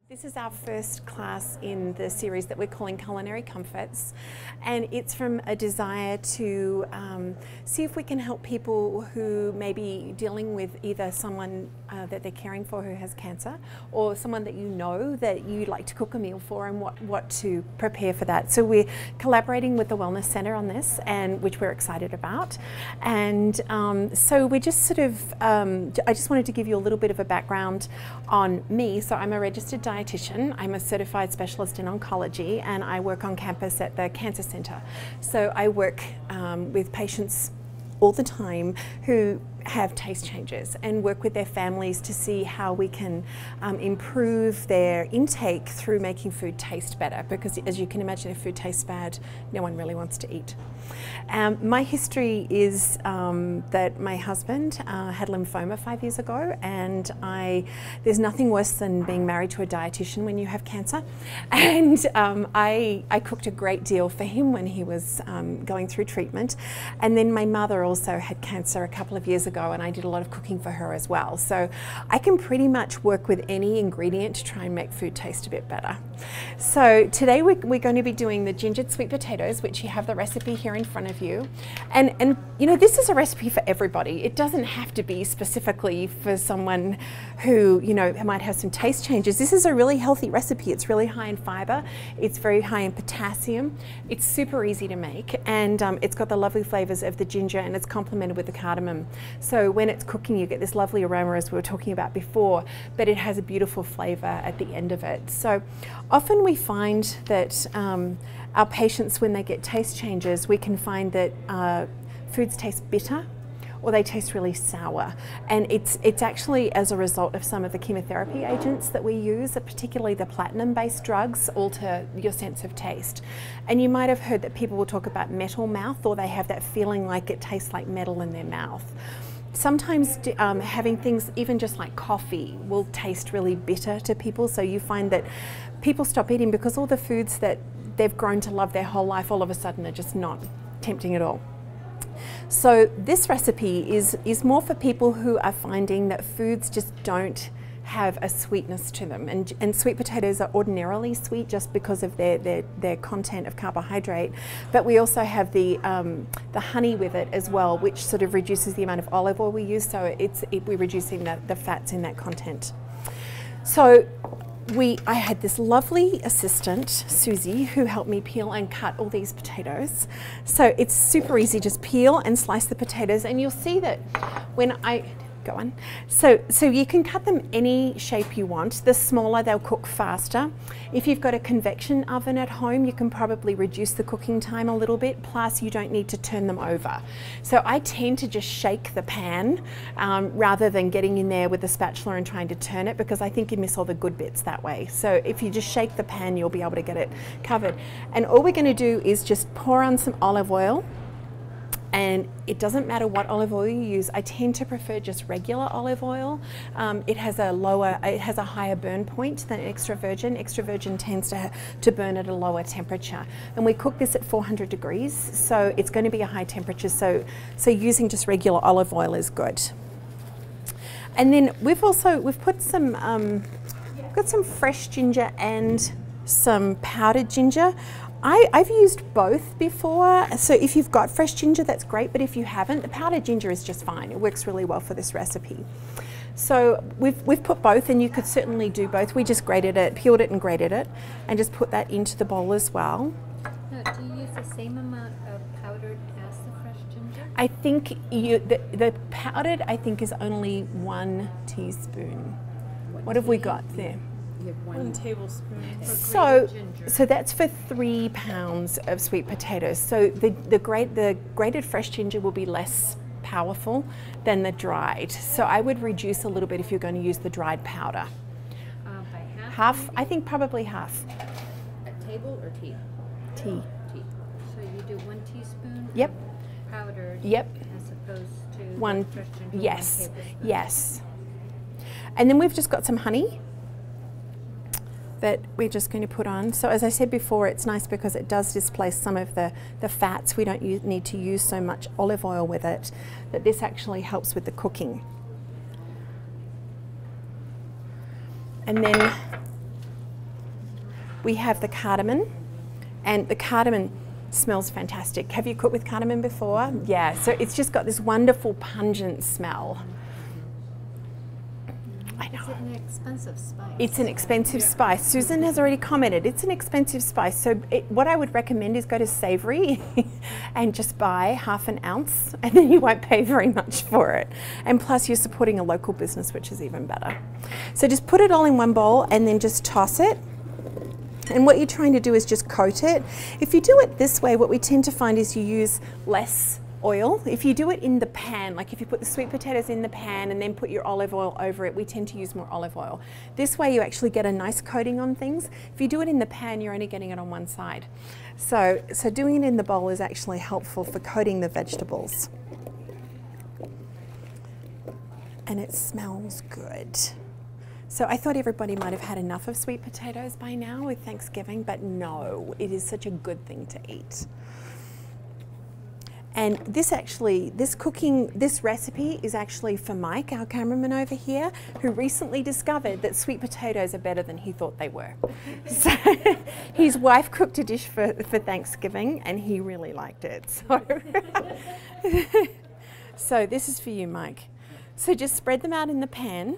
This is our first class in the series that we're calling Culinary Comforts, and it's from a desire to see if we can help people who may be dealing with either someone that they're caring for who has cancer, or someone that you know that you'd like to cook a meal for, and what to prepare for that. So we're collaborating with the Wellness Centre on this, and which we're excited about. And so we just sort of, I just wanted to give you a little bit of a background on me. So I'm a registered dietitian. I'm a certified specialist in oncology, and I work on campus at the Cancer Centre. So I work with patients all the time who have taste changes and work with their families to see how we can improve their intake through making food taste better, because as you can imagine, if food tastes bad, no one really wants to eat. My history is that my husband had lymphoma 5 years ago, and there's nothing worse than being married to a dietitian when you have cancer. And I cooked a great deal for him when he was going through treatment. And then my mother also had cancer a couple of years ago, and I did a lot of cooking for her as well. So I can pretty much work with any ingredient to try and make food taste a bit better. So today we're going to be doing the gingered sweet potatoes, which you have the recipe here in front of you. And you know, this is a recipe for everybody. It doesn't have to be specifically for someone who, you know, might have some taste changes. This is a really healthy recipe. It's really high in fiber. It's very high in potassium. It's super easy to make, and it's got the lovely flavors of the ginger, and it's complemented with the cardamom. So when it's cooking, you get this lovely aroma, as we were talking about before, but it has a beautiful flavor at the end of it. So often we find that our patients, when they get taste changes, we can find that foods taste bitter, or they taste really sour, and it's actually as a result of some of the chemotherapy agents that we use, particularly the platinum-based drugs, alter your sense of taste. And you might have heard that people will talk about metal mouth, or they have that feeling like it tastes like metal in their mouth. Sometimes having things, even just like coffee, will taste really bitter to people, so you find that people stop eating because all the foods that they've grown to love their whole life all of a sudden are just not tempting at all. So this recipe is more for people who are finding that foods just don't have a sweetness to them, and sweet potatoes are ordinarily sweet just because of their content of carbohydrate, but we also have the honey with it as well, which sort of reduces the amount of olive oil we use, so we're reducing the fats in that content. So I had this lovely assistant, Susie, who helped me peel and cut all these potatoes. So it's super easy, just peel and slice the potatoes, and you'll see that when go on. So you can cut them any shape you want. The smaller, they'll cook faster. If you've got a convection oven at home, you can probably reduce the cooking time a little bit, plus you don't need to turn them over. So I tend to just shake the pan rather than getting in there with the spatula and trying to turn it, because I think you miss all the good bits that way. So if you just shake the pan, you'll be able to get it covered. And all we're going to do is just pour on some olive oil. And it doesn't matter what olive oil you use. I tend to prefer just regular olive oil. It has a higher burn point than extra virgin. Extra virgin tends to burn at a lower temperature. And we cook this at 400 degrees, so it's going to be a high temperature. So using just regular olive oil is good. And then we've put some, got some fresh ginger and some powdered ginger. I've used both before, so if you've got fresh ginger, that's great, but if you haven't, the powdered ginger is just fine. It works really well for this recipe. So we've put both, and you could certainly do both. We just grated it, peeled it and grated it, and just put that into the bowl as well. Now, do you use the same amount of powdered as the fresh ginger? I think the powdered, I think, is only 1 teaspoon. What have we got there? One tablespoon. So that's for 3 pounds of sweet potatoes. So the grated fresh ginger will be less powerful than the dried. So I would reduce a little bit if you're going to use the dried powder. By half? Half? I think probably half. A table or tea? Tea. Tea. So you do 1 teaspoon? Yep. Powdered? Yep. As opposed to One. fresh ginger? Yes. 1 tablespoon. Yes. And then we've just got some honey that we're just going to put on. So as I said before, it's nice because it does displace some of the fats. We don't need to use so much olive oil with it, that this actually helps with the cooking. And then we have the cardamom, and the cardamom smells fantastic. Have you cooked with cardamom before? Yeah, so it's just got this wonderful pungent smell. I know. It's an expensive spice. It's an expensive spice. Susan has already commented, it's an expensive spice. So what I would recommend is go to Savory and just buy half an ounce, and then you won't pay very much for it. And plus you're supporting a local business, which is even better. So just put it all in one bowl and then just toss it. And what you're trying to do is just coat it. If you do it this way, what we tend to find is you use less oil. If you do it in the pan, like if you put the sweet potatoes in the pan and then put your olive oil over it, we tend to use more olive oil. This way you actually get a nice coating on things. If you do it in the pan, you're only getting it on one side. So doing it in the bowl is actually helpful for coating the vegetables. And it smells good. So I thought everybody might have had enough of sweet potatoes by now with Thanksgiving, but no, it is such a good thing to eat. And this recipe is actually for Mike, our cameraman over here, who recently discovered that sweet potatoes are better than he thought they were. So his wife cooked a dish for Thanksgiving and he really liked it. So this is for you, Mike. So just spread them out in the pan.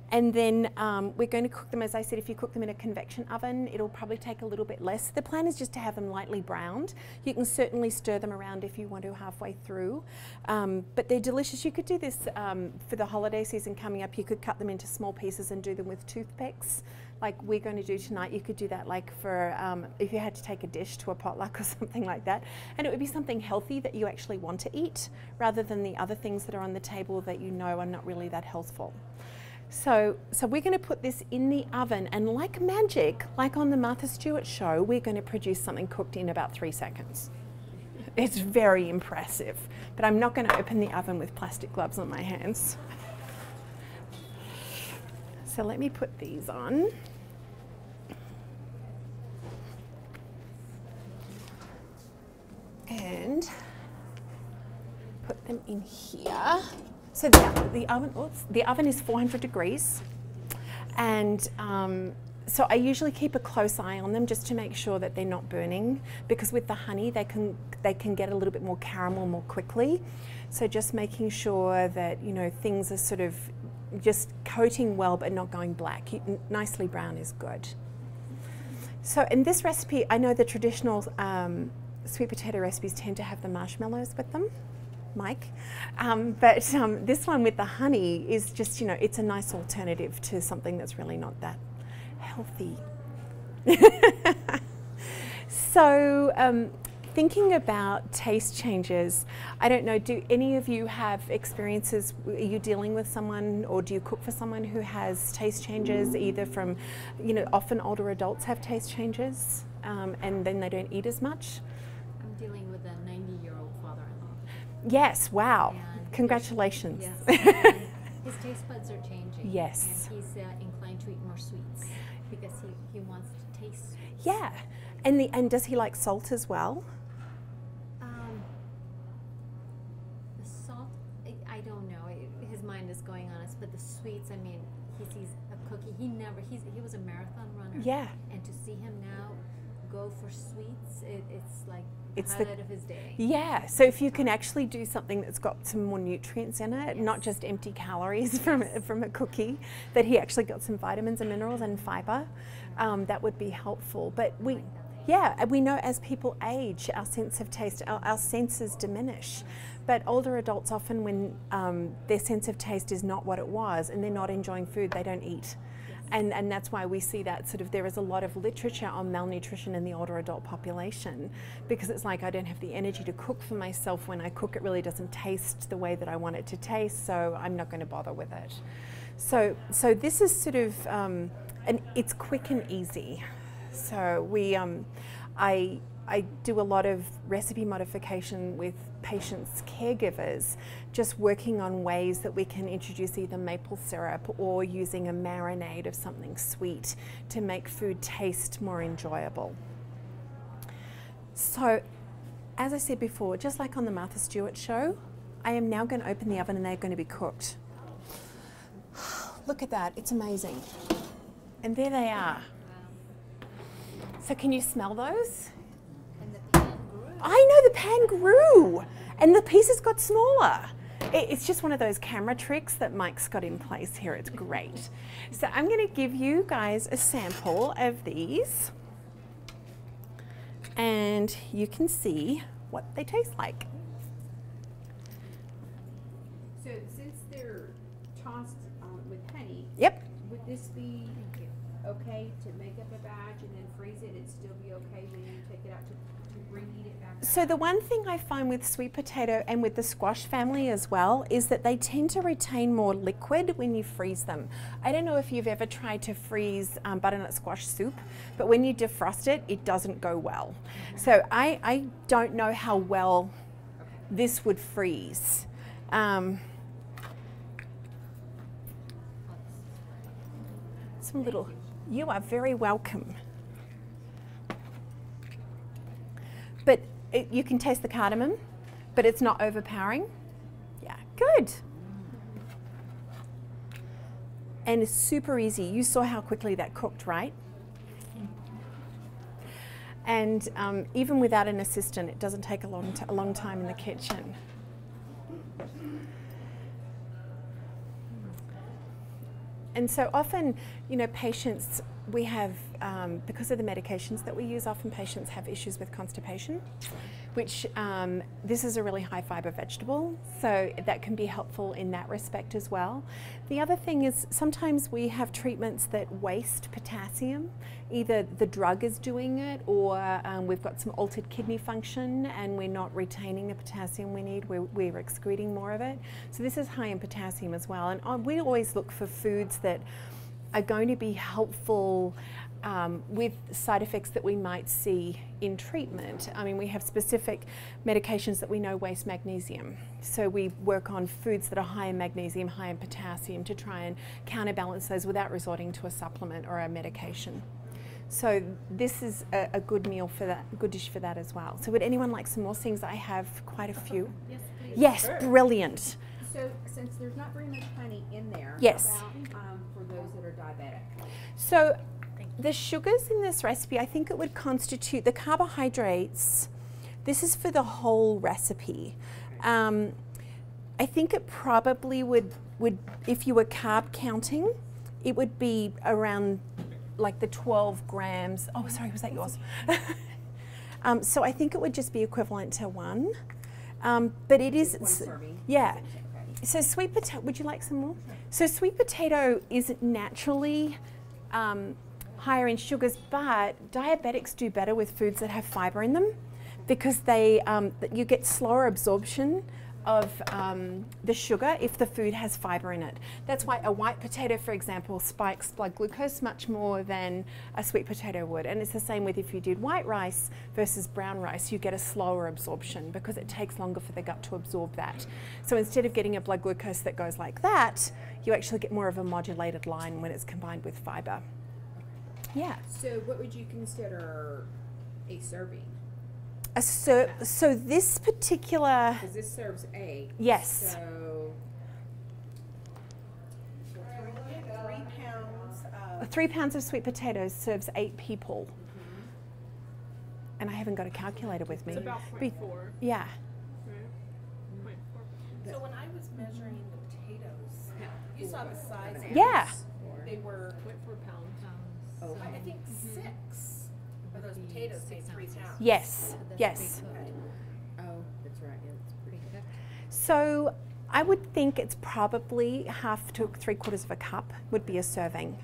And then we're going to cook them, as I said, if you cook them in a convection oven, it'll probably take a little bit less. The plan is just to have them lightly browned. You can certainly stir them around if you want to halfway through. But they're delicious. You could do this for the holiday season coming up. You could cut them into small pieces and do them with toothpicks, like we're going to do tonight. You could do that like for, if you had to take a dish to a potluck or something like that. And it would be something healthy that you actually want to eat, rather than the other things that are on the table that you know are not really that healthful. So we're going to put this in the oven, and like magic, like on the Martha Stewart show, we're going to produce something cooked in about 3 seconds. It's very impressive, but I'm not going to open the oven with plastic gloves on my hands. So let me put these on. And put them in here. So the oven is 400 degrees, and so I usually keep a close eye on them just to make sure that they're not burning, because with the honey they can get a little bit more caramel more quickly. So just making sure that, you know, things are sort of just coating well but not going black. Nicely brown is good. So in this recipe, I know the traditional sweet potato recipes tend to have the marshmallows with them, Mike, but this one with the honey is just, you know, it's a nice alternative to something that's really not that healthy. So thinking about taste changes, I don't know, do any of you have experiences, are you dealing with someone or do you cook for someone who has taste changes, either from, you know, often older adults have taste changes and then they don't eat as much? I'm dealing with a 90-year-old father-in-law. Yes, wow. And congratulations. Yes, his taste buds are changing. Yes. And he's inclined to eat more sweets because he wants to taste sweets. Yeah. And does he like salt as well? The salt, I don't know. His mind is going on us, but the sweets, I mean, he sees a cookie. He was a marathon runner. Yeah. And to see him now go for sweets, it's like It's the highlight of his day. Yeah, so if you can actually do something that's got some more nutrients in it, Yes. not just empty calories from a cookie, that he actually got some vitamins and minerals and fiber, that would be helpful. But we know as people age, our sense of taste, our senses diminish. But older adults often, when their sense of taste is not what it was and they're not enjoying food, they don't eat. And that's why we see that sort of, there is a lot of literature on malnutrition in the older adult population, because it's like, I don't have the energy to cook for myself. When I cook, it really doesn't taste the way that I want it to taste, so I'm not going to bother with it. So this is sort of, and it's quick and easy. So I do a lot of recipe modification with patients' caregivers, just working on ways that we can introduce either maple syrup or using a marinade of something sweet to make food taste more enjoyable. So, as I said before, just like on the Martha Stewart show, I am now going to open the oven and they're going to be cooked. Look at that, it's amazing. And there they are. So can you smell those? And the pan grew. I know, the pan grew and the pieces got smaller. It's just one of those camera tricks that Mike's got in place here. It's great. So I'm going to give you guys a sample of these and you can see what they taste like. So since they're tossed with honey, Yep. would this be okay to make up a batch and then freeze it and still be okay when you take it out to reheat it back up? So the one thing I find with sweet potato and with the squash family as well is that they tend to retain more liquid when you freeze them. I don't know if you've ever tried to freeze butternut squash soup, but when you defrost it, it doesn't go well. So I don't know how well this would freeze. Some little, you are very welcome. But you can taste the cardamom, but it's not overpowering. Yeah, good. And it's super easy. You saw how quickly that cooked, right? And even without an assistant, it doesn't take a long time in the kitchen. And so often, you know, patients, we have, because of the medications that we use, often patients have issues with constipation, which this is a really high fiber vegetable, so that can be helpful in that respect as well. The other thing is sometimes we have treatments that waste potassium. Either the drug is doing it or we've got some altered kidney function and we're not retaining the potassium we need, we're excreting more of it. So this is high in potassium as well. And we always look for foods that are going to be helpful with side effects that we might see in treatment. I mean, we have specific medications that we know waste magnesium. So we work on foods that are high in magnesium, high in potassium to try and counterbalance those without resorting to a supplement or a medication. So this is a good meal for that, good dish for that as well. So would anyone like some more things? I have quite a few. Yes, please. Yes, Sure. brilliant. So since there's not very much honey in there, Yes. how about for those that are diabetic? So the sugars in this recipe, I think it would constitute the carbohydrates. This is for the whole recipe. I think it probably would, if you were carb counting, it would be around like the 12 grams. Oh, sorry, was that yours? So I think it would just be equivalent to one. But it is, One serving. yeah. Okay. So sweet potato, would you like some more? So sweet potato is naturally higher in sugars, but diabetics do better with foods that have fiber in them because they, you get slower absorption of the sugar if the food has fiber in it. That's why a white potato, for example, spikes blood glucose much more than a sweet potato would. And it's the same with if you did white rice versus brown rice, you get a slower absorption because it takes longer for the gut to absorb that. So instead of getting a blood glucose that goes like that, you actually get more of a modulated line when it's combined with fiber. Yeah. So what would you consider a serving? So this particular, Because this serves 8. yes. So 3 pounds of sweet potatoes serves 8 people. And I haven't got a calculator with me. It's about Be- 0.4. Yeah. Right? 0.4. So when I was measuring the potatoes, you saw the size. Yeah. They were, 0.4 pounds. Oh. I think 6 of those potatoes take 3 pounds. Yes. So that's Yes. pretty good. Oh, that's right. Yeah, that's pretty good. So I would think it's probably 1/2 to 3/4 of a cup would be a serving.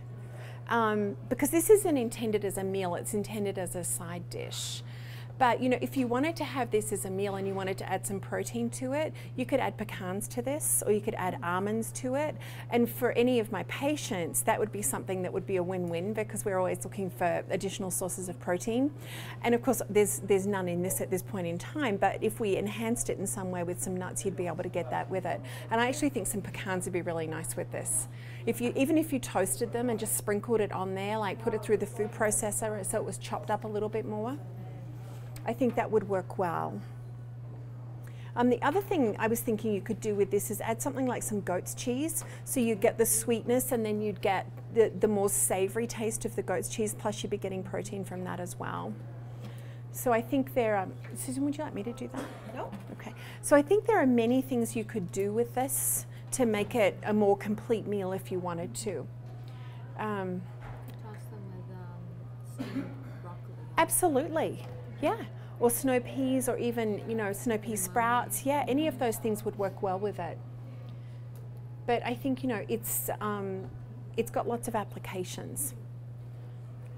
Because this isn't intended as a meal, it's intended as a side dish. But you know, if you wanted to have this as a meal and you wanted to add some protein to it, you could add pecans to this, or you could add almonds to it. And for any of my patients, that would be something that would be a win-win because we're always looking for additional sources of protein. And of course, there's none in this at this point in time, but if we enhanced it in some way with some nuts, you'd be able to get that with it. And I actually think some pecans would be really nice with this. Even if you toasted them and just sprinkled it on there, like put it through the food processor so it was chopped up a little bit more, I think that would work well. The other thing I was thinking you could do with this is add something like some goat's cheese. So you get the sweetness and then you'd get the more savory taste of the goat's cheese, plus you'd be getting protein from that as well. So I think there are, Susan, would you like me to do that? No. Okay. So I think there are many things you could do with this to make it a more complete meal if you wanted to. Toss them with steamed broccoli. Absolutely, yeah. Or snow peas, or even, you know, snow pea sprouts. Yeah, any of those things would work well with it. But I think, you know, it's got lots of applications.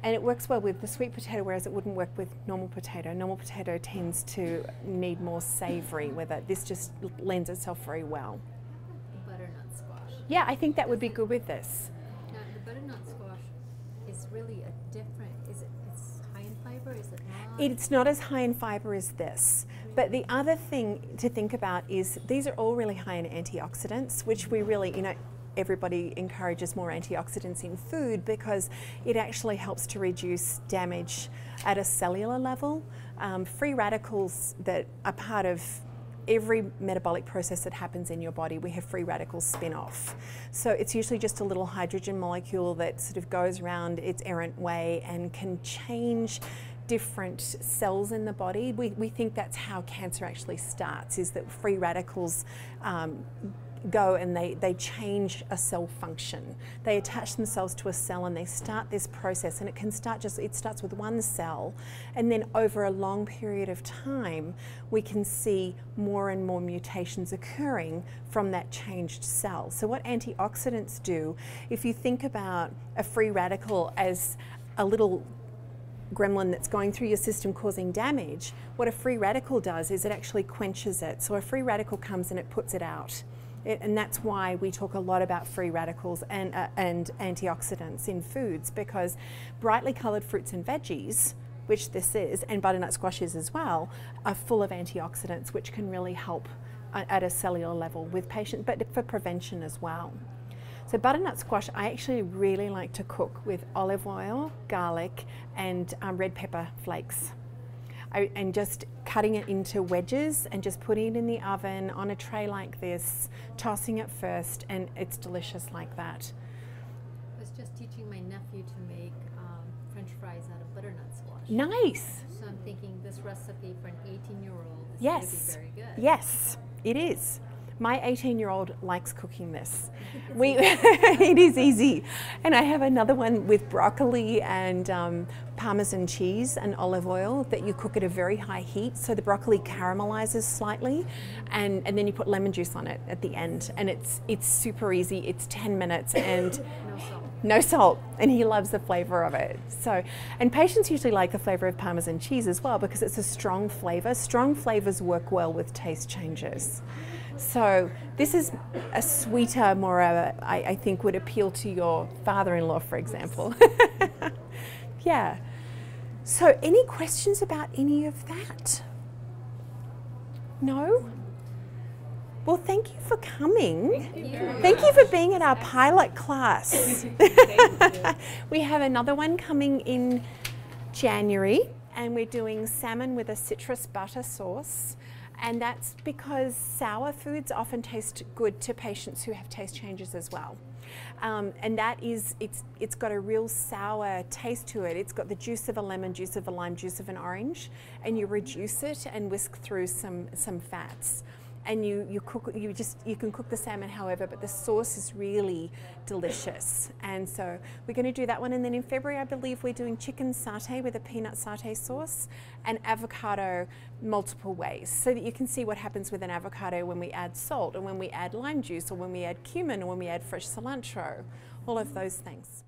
And it works well with the sweet potato, whereas it wouldn't work with normal potato. Normal potato tends to need more savory with it. This just lends itself very well. Butternut squash. Yeah, I think that would be good with this. Now, the butternut squash is really a different, it's high in fiber, is it not? It's not as high in fiber as this. But the other thing to think about is these are all really high in antioxidants, which we really, you know, everybody encourages more antioxidants in food because it actually helps to reduce damage at a cellular level. Free radicals that are part of every metabolic process that happens in your body, we have free radicals spin off. So it's usually just a little hydrogen molecule that sort of goes around its errant way and can change different cells in the body. We think that's how cancer actually starts, is that free radicals go and they change a cell function. They attach themselves to a cell and they start this process, and it can start it starts with one cell, and then over a long period of time we can see more and more mutations occurring from that changed cell. So what antioxidants do, if you think about a free radical as a little gremlin that's going through your system causing damage, what a free radical does is it actually quenches it. So a free radical comes and it puts it out. And that's why we talk a lot about free radicals and antioxidants in foods, because brightly coloured fruits and veggies, which this is, and butternut squashes as well, are full of antioxidants which can really help at a cellular level with patients, but for prevention as well. So butternut squash, I actually really like to cook with olive oil, garlic, and red pepper flakes. And just cutting it into wedges and just putting it in the oven on a tray like this, tossing it first, and it's delicious like that. I was just teaching my nephew to make French fries out of butternut squash. Nice. So I'm thinking this recipe for an 18-year-old is Yes. going to be very good. Yes, it is. My 18-year-old likes cooking this. It is easy. And I have another one with broccoli and Parmesan cheese and olive oil that you cook at a very high heat, so the broccoli caramelizes slightly, and then you put lemon juice on it at the end. And it's super easy. It's 10 minutes and No salt. no salt, and he loves the flavor of it. So, and patients usually like the flavor of Parmesan cheese as well because it's a strong flavor. Strong flavors work well with taste changes. So this is a sweeter, more I think would appeal to your father-in-law, for example. Yeah. So any questions about any of that? No? Well, thank you for coming. Thank you for being at our pilot class. We have another one coming in January, and we're doing salmon with a citrus butter sauce. And that's because sour foods often taste good to patients who have taste changes as well. And that is, it's got a real sour taste to it. It's got the juice of a lemon, juice of a lime, juice of an orange, and you reduce it and whisk through some fats. And you can cook the salmon however, but the sauce is really delicious. And so we're going to do that one. And then in February, I believe we're doing chicken satay with a peanut satay sauce and avocado multiple ways, so that you can see what happens with an avocado when we add salt, or when we add lime juice, or when we add cumin, or when we add fresh cilantro, all of those things.